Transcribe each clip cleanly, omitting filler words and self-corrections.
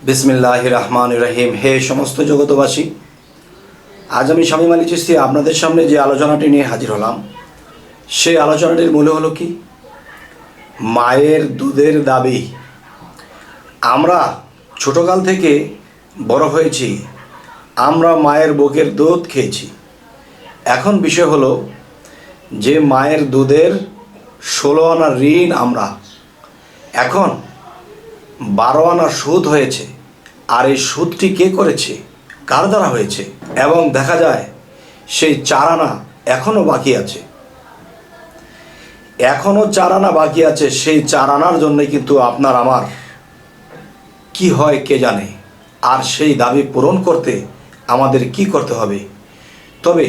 বিসমিল্লাহির রহমানির রহিম। হে সমস্ত জগতবাসী, আজ আমি শামীম আলী চিশতি আপনাদের সামনে যে আলোচনাটি নিয়ে হাজির হলাম, সেই আলোচনাটির মূল হলো কি, মায়ের দুধের দাবি। আমরা ছোটকাল থেকে বড় হয়েছি, আমরা মায়ের বুকের দুধ খেয়েছি। এখন বিষয় হলো যে মায়ের দুধের 16 আনা ঋণ আমরা, এখন 12 আনা সুদ হয়েছে। আর এই সুদটি কে করেছে, কার দ্বারা হয়েছে? এবং দেখা যায় সেই 4 আনা এখনও বাকি আছে, এখনও 4 আনা বাকি আছে। সেই 4 আনার জন্যে কিন্তু আপনার আমার কি হয় কে জানে। আর সেই দাবি পূরণ করতে আমাদের কি করতে হবে? তবে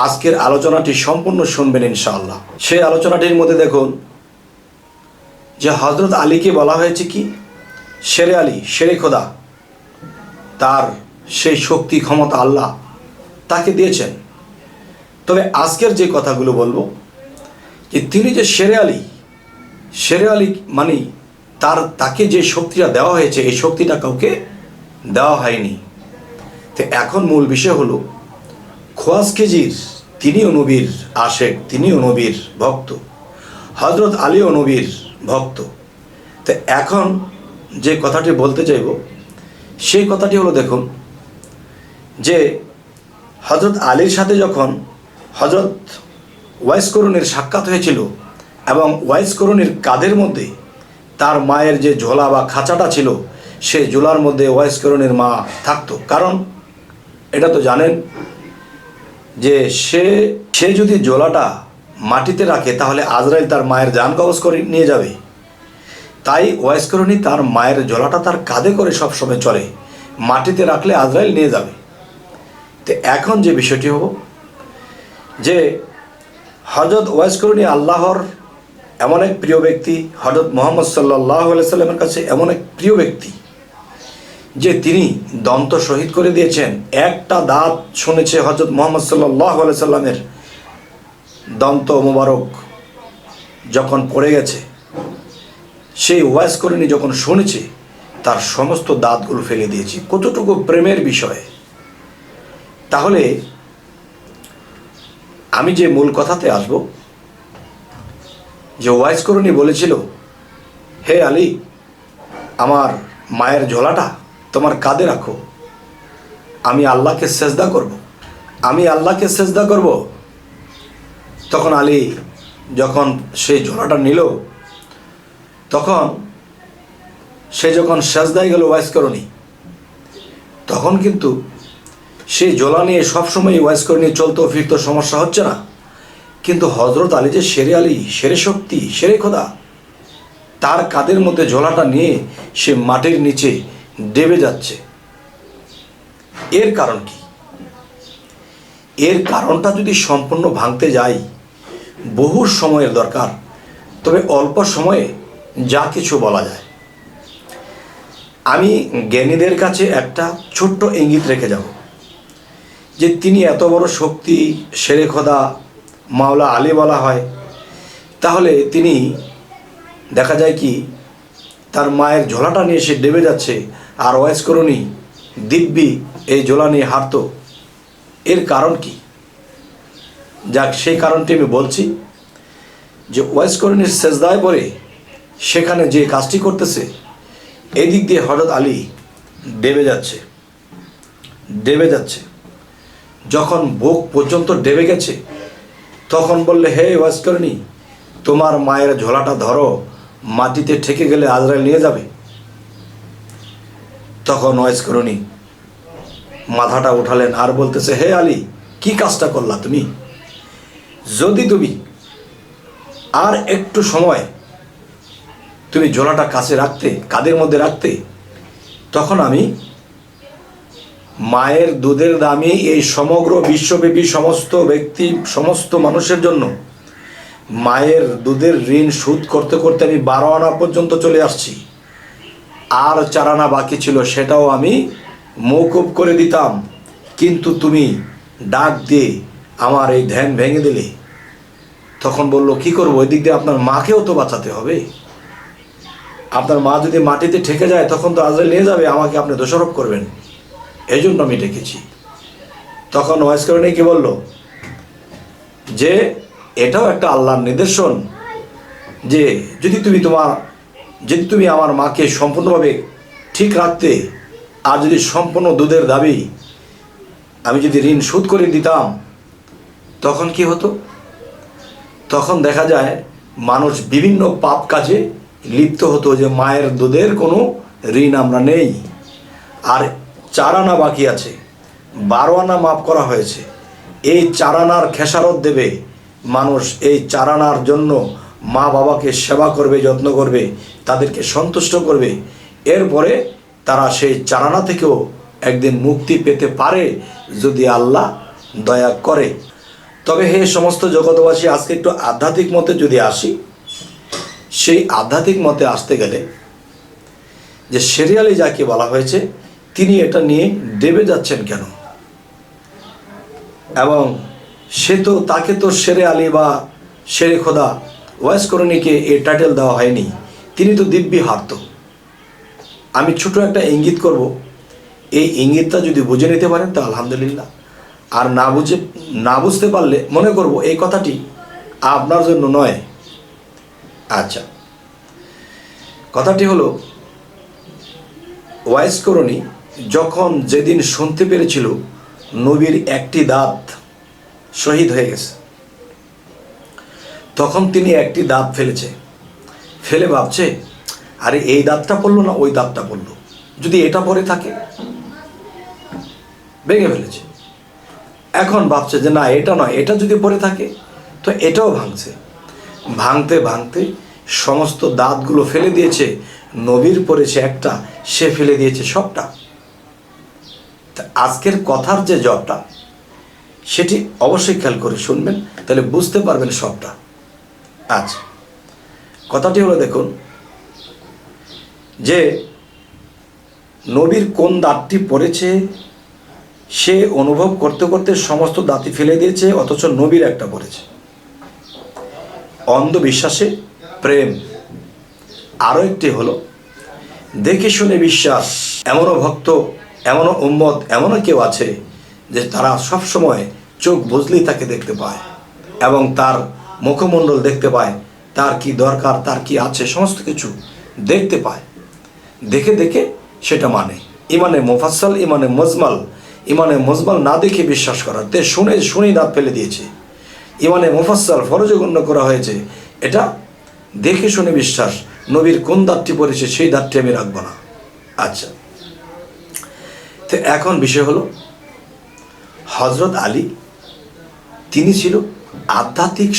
আজকের আলোচনাটি সম্পূর্ণ শুনবেন ইনশাআল্লাহ। সেই আলোচনাটির মধ্যে দেখুন যে হজরত আলীকে বলা হয়েছে কি, শেরে আলী, শেরে খোদা। তার সেই শক্তি ক্ষমতা আল্লাহ তাকে দিয়েছেন। তবে আজকের যে কথাগুলো বলবো, যে তিনি যে শেরে আলী মানে তাকে যে শক্তিটা দেওয়া হয়েছে, এই শক্তিটা কাউকে দেওয়া হয়নি। তো এখন মূল বিষয় হলো খোয়াজকেজির, তিনিও নবীর আশেক, তিনিও নবীর ভক্ত, হজরত আলীও নবীর ভক্ত। তো এখন যে কথাটি বলতে চাইব, সেই কথাটি হলো, দেখুন যে হজরত আলীর সাথে যখন হজরত ওয়াইস করুণীর সাক্ষাৎ হয়েছিল, এবং ওয়াইস করুণীর কাঁধের মধ্যে তার মায়ের যে ঝোলা বা খাঁচাটা ছিল, সেই ঝোলার মধ্যে ওয়াইস করুণীর মা থাকতো। কারণ এটা তো জানেন যে সে যদি ঝোলাটা মাটিতে রাখে, তাহলে আজরাইল তার মায়ের জান কবজ করে নিয়ে যাবে। তাই ওয়াইস করুণী তার মায়ের ঝোলাটা তার কাঁধে করে সবসময় চলে, মাটিতে রাখলে আজরাইল নিয়ে যাবে। তো এখন যে বিষয়টি হবো, যে হজরত ওয়াইস করুণী আল্লাহর এমন এক প্রিয় ব্যক্তি, হজরত মুহাম্মদ সাল্লাল্লাহু আলাইহি সাল্লামের কাছে এমন এক প্রিয় ব্যক্তি যে তিনি দন্ত শহীদ করে দিয়েছেন। একটা দাঁত শুনেছে হজরত মুহাম্মদ সাল্লাল্লাহু আলাইহি সাল্লামের, দন্ত মোবারক যখন পড়ে গেছে, সেই ওয়াইস করুণী যখন শুনেছে, তার সমস্ত দাঁতগুলো ফেলে দিয়েছে। কতটুকু প্রেমের বিষয়! তাহলে আমি যে মূল কথাতে আসব, যে ওয়াইস করুণী বলেছিল, হে আলী, আমার মায়ের ঝোলাটা তোমার কাঁধে রাখো, আমি আল্লাহকে সেজদা করব, আমি আল্লাহকে সেজদা করব। তখন আলী যখন সেই ঝোলাটা নিল, তখন সে যখন সেজদায় গেল ওয়াইস করুণী, তখন কিন্তু সেই ঝোলা নিয়ে সবসময় ওয়াইস করুণী চলতো ফিরতো, সমস্যা হচ্ছে না। কিন্তু হজরত আলী যে শেরে আলী, শেরে শক্তি, শেরে খোদা, তার কাঁধের মধ্যে ঝোলাটা নিয়ে সে মাটির নিচে ডেবে যাচ্ছে। এর কারণ কি? এর কারণটা যদি সম্পূর্ণ ভাঙতে যাই, বহু সময়ের দরকার। তবে অল্প সময়ে যা কিছু বলা যায়, আমি জ্ঞানীদের কাছে একটা ছোট্ট ইঙ্গিত রেখে যাব, যে তিনি এত বড় শক্তি, শেরে খোদা, মাওলা আলী বলা হয়, তাহলে তিনি দেখা যায় কি, তার মায়ের ঝোলাটা নিয়ে সে ডেবে যাচ্ছে, আর ওয়াইস করুণী দিব্যি এই ঝোলা নিয়ে হাঁটত। এর কারণ কি? যাক, সেই কারণটি আমি বলছি, যে ওয়াইস করুণীর সেজদায় পড়ে সেখানে যে কাজটি করতেছে, এদিক দিয়ে হযরত আলী ডেবে যাচ্ছে। যখন বুক পর্যন্ত ডেবে গেছে, তখন বললে, হে ওয়াইস করুণী, তোমার মায়ের ঝোলাটা ধরো, মাটিতে ঠেকে গেলে আজরাইল নিয়ে যাবে। তখন ওয়াইস করুণী মাথাটা উঠালেন আর বলতেছে, হে আলী, কি কাজটা করলা তুমি? যদি তুমি আর একটু সময় তুমি ঝোলাটা কাছে রাখতে, কাঁধের মধ্যে রাখতে, তখন আমি মায়ের দুধের দামে এই সমগ্র বিশ্বব্যাপী সমস্ত ব্যক্তি, সমস্ত মানুষের জন্য মায়ের দুধের ঋণ শোধ করতে করতে আমি 12 আনা পর্যন্ত চলে আসছি। আর 4 আনা বাকি ছিল, সেটাও আমি মওকুফ করে দিতাম। কিন্তু তুমি ডাক দিয়ে আমার এই ধ্যান ভেঙে দিলে। তখন বলল, কি করবো, ওই দিক দিয়ে আপনার মাকেও তো বাঁচাতে হবে। আপনার মা যদি মাটিতে ঠেকে যায় তখন তো আজরাইল নিয়ে যাবে, আমাকে আপনি দোষারোপ করবেন, এই জন্য আমি ডেকেছি। তখন ওয়াইস করণী কি বলল যে এটাও একটা আল্লাহর নিদর্শন যে যদি তুমি আমার মাকে সম্পূর্ণভাবে ঠিক রাখতে, আর যদি সম্পূর্ণ দুধের দাবি আমি যদি ঋণ শোধ করে দিতাম, তখন কি হতো? তখন দেখা যায় মানুষ বিভিন্ন পাপ কাজে লিপ্ত হতো, যে মায়ের দুধের কোনো ঋণ আমরা নেই, আর 4 আনা বাকি আছে, 12 আনা মাফ করা হয়েছে, এই 4 আনার খেসারত দেবে মানুষ। এই 4 আনার জন্য মা বাবাকে সেবা করবে, যত্ন করবে, তাদেরকে সন্তুষ্ট করবে, এরপরে তারা সেই 4 আনা থেকেও একদিন মুক্তি পেতে পারে যদি আল্লাহ দয়া করে। তবে হে সমস্ত জগৎবাসী, আজকে একটু আধ্যাত্মিক মতে যদি আসি, সেই আধ্যাত্মিক মতে আসতে গেলে যে শেরে আলী যাকে বলা হয়েছে, তিনি এটা নিয়ে দেবে যাচ্ছেন কেন? এবং তাকে তো শেরে আলী বা শেরে খোদা ওয়াইস করণীকে এই টাইটেল দেওয়া হয়নি, তিনি তো দিব্যি হারত। আমি ছোট একটা ইঙ্গিত করব, এই ইঙ্গিতটা যদি বুঝে নিতে পারেন তা আলহামদুলিল্লাহ, আর না বুঝতে পারলে মনে করব এই কথাটি আপনার জন্য নয়। আচ্ছা, কথাটি হলো, ওয়াইস করণী যখন যেদিন শুনতে পেরেছিল নবীর একটি দাঁত শহীদ হয়ে গেছে, তখন তিনি একটি দাঁত ফেলে ভাবছে, আরে এই দাঁতটা পড়লো না ওই দাঁতটা পড়লো, যদি এটা পরে থাকে, ভেঙে ফেলেছে। এখন ভাবছে যে না, এটা নয়, এটা যদি পরে থাকে তো এটাও ভাঙতে ভাঙতে সমস্ত দাঁতগুলো ফেলে দিয়েছে। নবীর পড়েছে একটা, সে ফেলে দিয়েছে সবটা। আজকের কথার যে জবটা, সেটি অবশ্যই খেয়াল করে শুনবেন, তাহলে বুঝতে পারবেন সবটা। আচ্ছা, কথাটি হলো, দেখুন যে নবীর কোন দাঁতটি পড়েছে সে অনুভব করতে করতে সমস্ত দাঁতই ফেলে দিয়েছে, অথচ নবীর একটা পড়েছে। অন্ধবিশ্বাসে প্রেম। আরও একটি হলো দেখে শুনে বিশ্বাস। এমনও ভক্ত, এমনও উম্মত, এমনও কেউ আছে যে তারা সবসময় চোখ বুঝলেই তাকে দেখতে পায় এবং তার মুখমণ্ডল দেখতে পায়, তার কি দরকার, তার কি আছে, সমস্ত কিছু দেখতে পায়। দেখে দেখে সেটা মানে। ইমানে মুফাসসাল, ইমানে মজমাল না দেখে বিশ্বাস করার, তে শুনেই দাঁত ফেলে দিয়েছে। ইমানে মুফাসসাল ফরজে গণ্য করা হয়েছে, এটা দেখে শুনে বিশ্বাস। নবীর কোন দাঁতটি পড়েছে সেই দাঁতটি আমি রাখবো না। আচ্ছা, তো এখন বিষয় হলো, হজরত আলী তিনি ছিল আধ্যাত্মিক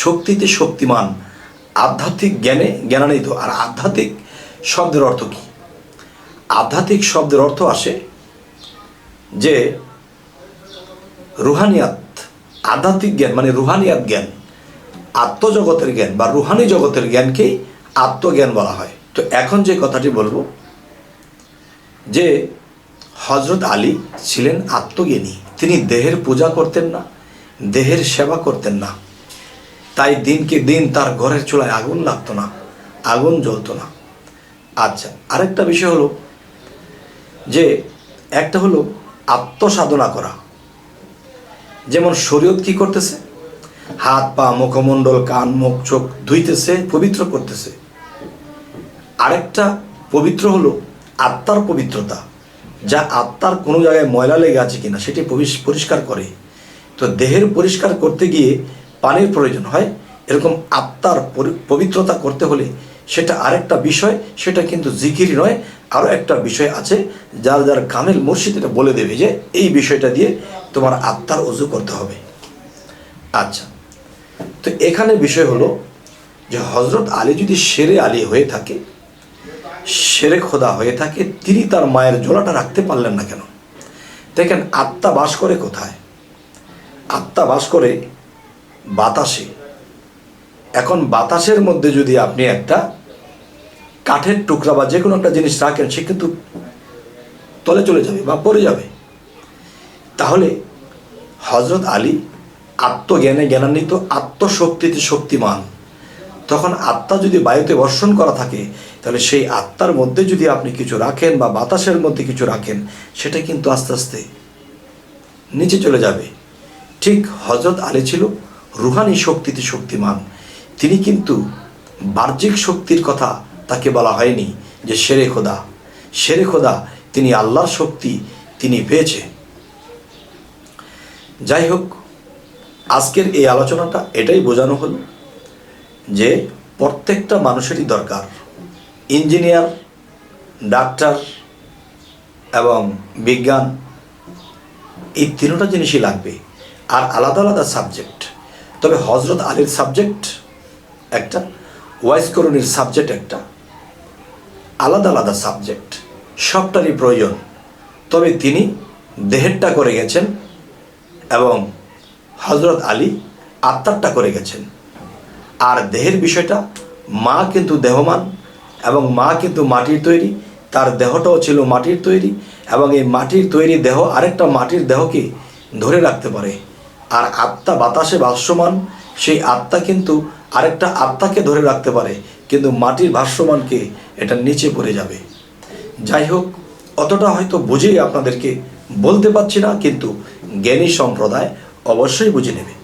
শক্তিতে শক্তিমান, আধ্যাত্মিক জ্ঞানান্বিত। আর আধ্যাত্মিক শব্দের অর্থ কি? আধ্যাত্মিক শব্দের অর্থ আসে যে রুহানিয়াত। আধ্যাত্মিক জ্ঞান মানে রুহানিয়াত জ্ঞান, আত্মজগতের জ্ঞান বা রুহানি জগতের জ্ঞানকেই আত্মজ্ঞান বলা হয়। তো এখন যে কথাটি বলবো, যে হজরত আলী ছিলেন আত্মজ্ঞানী। তিনি দেহের পূজা করতেন না, দেহের সেবা করতেন না, তাই দিনকে দিন তার ঘরের চুলায় আগুন লাগতো না, আগুন জ্বলতো না। আচ্ছা, আরেকটা বিষয় হলো যে একটা হলো আত্মসাধনা করা। যেমন শরীয়ত কি করতেছে, হাত পা মুখমণ্ডল কান মুখ চোখ ধুইতেছে, পবিত্র করতেছে। আরেকটা পবিত্র হলো আত্মার পবিত্রতা, যা আত্মার কোনো জায়গায় ময়লা লেগে আছে কিনা সেটি পরিষ্কার করে। তো দেহের পরিষ্কার করতে গিয়ে পানির প্রয়োজন হয়, এরকম আত্মার পবিত্রতা করতে হলে সেটা আরেকটা বিষয়, সেটা কিন্তু জিকির নয়, আরও একটা বিষয় আছে, যার কামেল মুর্শিদ এটা বলে দেবে যে এই বিষয়টা দিয়ে তোমার আত্মার ওযু করতে হবে। আচ্ছা, তো এখানে বিষয় হলো যে হজরত আলী যদি শেরে আলী হয়ে থাকে, শেরে খোদা হয়ে থাকে, তিনি তার মায়ের জোলাটা রাখতে পারলেন না কেন? দেখেন, আত্মা বাস করে কোথায়? আত্মা বাস করে বাতাসে। এখন বাতাসের মধ্যে যদি আপনি একটা কাঠের টুকরা বা যে কোনো একটা জিনিস রাখেন, সে কিন্তু তলে চলে যাবে বা পড়ে যাবে। তাহলে হজরত আলী আত্মজ্ঞানে জ্ঞানান্বিত, আত্মশক্তিতে শক্তিমান, তখন আত্মা যদি বায়ুতে বর্ষণ করা থাকে, তাহলে সেই আত্মার মধ্যে যদি আপনি কিছু রাখেন বা বাতাসের মধ্যে কিছু রাখেন, সেটা কিন্তু আস্তে আস্তে নিচে চলে যাবে। ঠিক হজরত আলী ছিল রুহানি শক্তিতে শক্তিমান। তিনি কিন্তু বাহ্যিক শক্তির কথা তাকে বলা হয়নি যে শেরে খোদা। শেরে খোদা তিনি আল্লাহর শক্তি তিনি পেয়েছে। যাই হোক, আজকের এই আলোচনাটা এটাই বোঝানো হলো যে প্রত্যেকটা মানুষেরই দরকার ইঞ্জিনিয়ার, ডাক্তার এবং বিজ্ঞান, এই তিনটা জিনিসই লাগবে, আর আলাদা আলাদা সাবজেক্ট। তবে হজরত আলীর সাবজেক্ট একটা, ওয়াইস করণীর সাবজেক্ট একটা, আলাদা আলাদা সাবজেক্ট, সবটারই প্রয়োজন। তবে তিনি দেহেরটা করে গেছেন এবং হজরত আলী আত্মারটা করে গেছেন। আর দেহের বিষয়টা, মা কিন্তু দেহমান এবং মা কিন্তু মাটির তৈরি, তার দেহটাও ছিল মাটির তৈরি, এবং এই মাটির তৈরি দেহ আরেকটা মাটির দেহকে ধরে রাখতে পারে। আর আত্মা বাতাসে ভাসমান, সেই আত্মা কিন্তু আরেকটা আত্মাকে ধরে রাখতে পারে, কিন্তু মাটির ভাসমানকে এটা নিচে পড়ে যাবে। যাই হোক, অতটা হয়তো বুঝেই আপনাদেরকে বলতে পারছি না, কিন্তু জ্ঞানী সম্প্রদায় অবশ্যই বুঝে নেবে।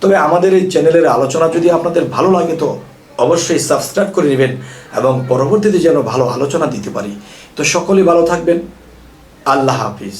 তবে আমাদের এই চ্যানেলের আলোচনা যদি আপনাদের ভালো লাগে তো অবশ্যই সাবস্ক্রাইব করে নেবেন, এবং পরবর্তীতে যেন ভালো আলোচনা দিতে পারি। তো সকলেই ভালো থাকবেন। আল্লাহ হাফিজ।